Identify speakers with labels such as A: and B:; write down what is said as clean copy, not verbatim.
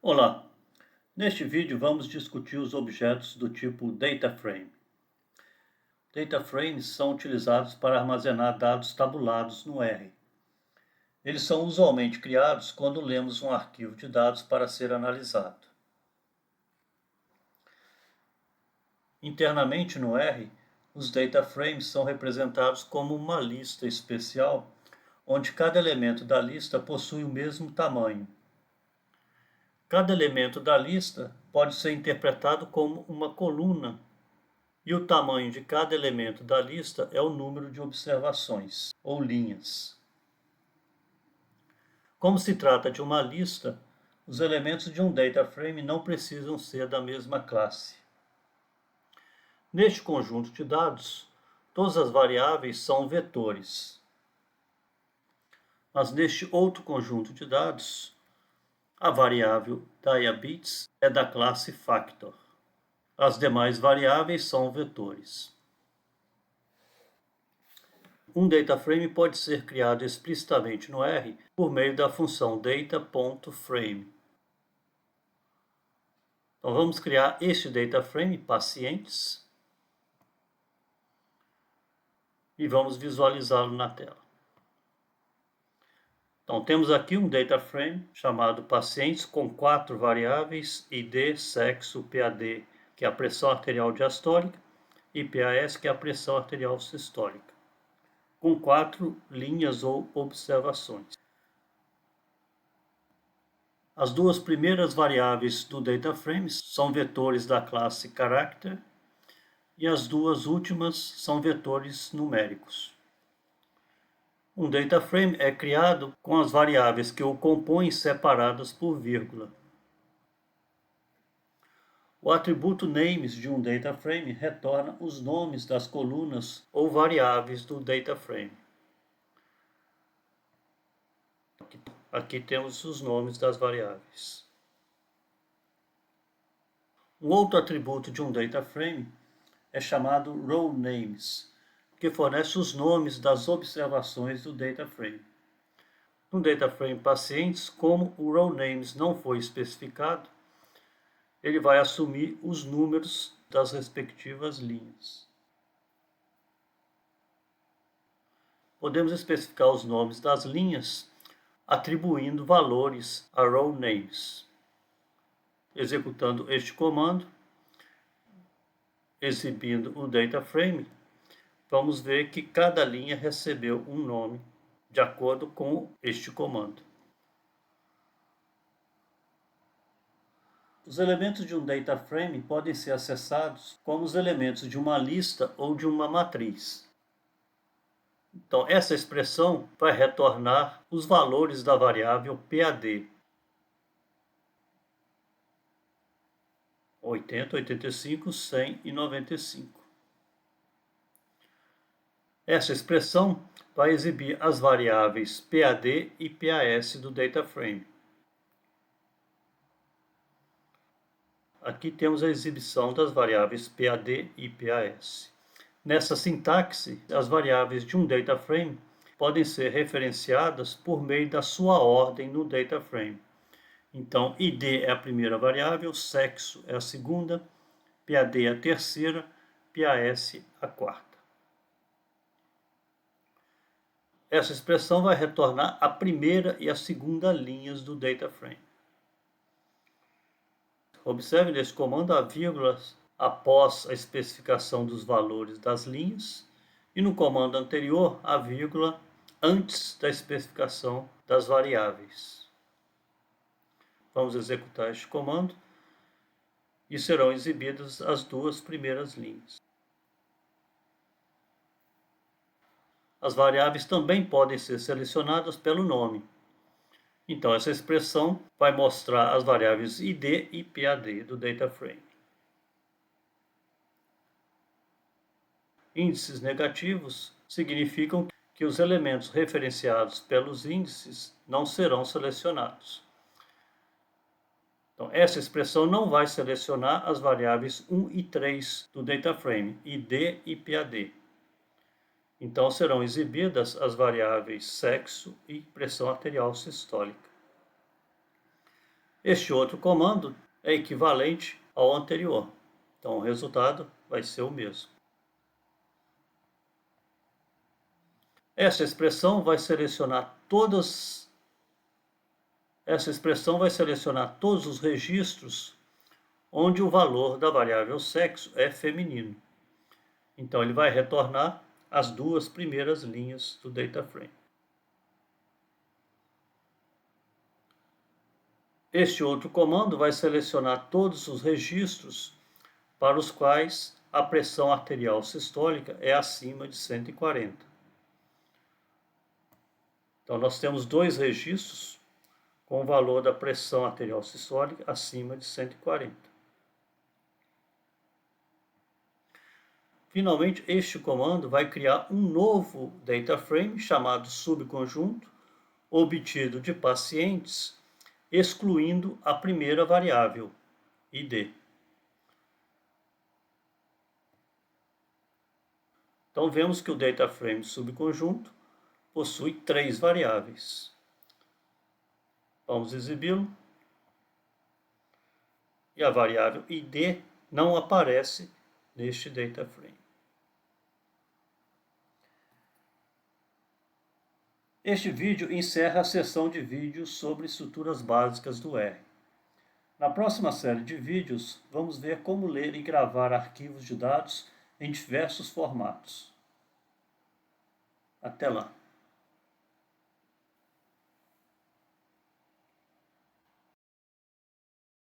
A: Olá! Neste vídeo vamos discutir os objetos do tipo DataFrame. DataFrames são utilizados para armazenar dados tabulados no R. Eles são usualmente criados quando lemos um arquivo de dados para ser analisado. Internamente no R, os DataFrames são representados como uma lista especial, onde cada elemento da lista possui o mesmo tamanho. Cada elemento da lista pode ser interpretado como uma coluna, e o tamanho de cada elemento da lista é o número de observações, ou linhas. Como se trata de uma lista, os elementos de um DataFrame não precisam ser da mesma classe. Neste conjunto de dados, todas as variáveis são vetores. Mas neste outro conjunto de dados, a variável diabits é da classe factor. As demais variáveis são vetores. Um DataFrame pode ser criado explicitamente no R por meio da função data.frame. Então vamos criar este DataFrame, pacientes, e vamos visualizá-lo na tela. Então temos aqui um DataFrame chamado pacientes com 4 variáveis: ID, sexo, PAD, que é a pressão arterial diastólica, e PAS, que é a pressão arterial sistólica, com 4 linhas ou observações. As duas primeiras variáveis do DataFrame são vetores da classe character e as duas últimas são vetores numéricos. Um DataFrame é criado com as variáveis que o compõem separadas por vírgula. O atributo names de um DataFrame retorna os nomes das colunas ou variáveis do DataFrame. Aqui temos os nomes das variáveis. Um outro atributo de um DataFrame é chamado rowNames, que fornece os nomes das observações do DataFrame. No DataFrame pacientes, como o rowNames não foi especificado, ele vai assumir os números das respectivas linhas. Podemos especificar os nomes das linhas atribuindo valores a rowNames. Executando este comando, exibindo o DataFrame, vamos ver que cada linha recebeu um nome de acordo com este comando. Os elementos de um DataFrame podem ser acessados como os elementos de uma lista ou de uma matriz. Então, essa expressão vai retornar os valores da variável PAD. 80, 85, 100 e 95. Essa expressão vai exibir as variáveis PAD e PAS do DataFrame. Aqui temos a exibição das variáveis PAD e PAS. Nessa sintaxe, as variáveis de um DataFrame podem ser referenciadas por meio da sua ordem no DataFrame. Então, ID é a primeira variável, sexo é a segunda, PAD é a terceira, PAS a quarta. Essa expressão vai retornar a primeira e a segunda linhas do DataFrame. Observe nesse comando a vírgula após a especificação dos valores das linhas e no comando anterior a vírgula antes da especificação das variáveis. Vamos executar este comando e serão exibidas as duas primeiras linhas. As variáveis também podem ser selecionadas pelo nome. Então, essa expressão vai mostrar as variáveis ID e PAD do DataFrame. Índices negativos significam que os elementos referenciados pelos índices não serão selecionados. Então, essa expressão não vai selecionar as variáveis 1 e 3 do DataFrame, ID e PAD. Então, serão exibidas as variáveis sexo e pressão arterial sistólica. Este outro comando é equivalente ao anterior, então o resultado vai ser o mesmo. Essa expressão vai selecionar todos os registros onde o valor da variável sexo é feminino. Então ele vai retornar as duas primeiras linhas do DataFrame. Este outro comando vai selecionar todos os registros para os quais a pressão arterial sistólica é acima de 140. Então nós temos dois registros com o valor da pressão arterial sistólica acima de 140. Finalmente, este comando vai criar um novo DataFrame chamado subconjunto, obtido de pacientes, excluindo a primeira variável, ID. Então vemos que o DataFrame subconjunto possui 3 variáveis. Vamos exibi-lo. E a variável ID não aparece neste DataFrame. Este vídeo encerra a seção de vídeos sobre estruturas básicas do R. Na próxima série de vídeos, vamos ver como ler e gravar arquivos de dados em diversos formatos. Até lá!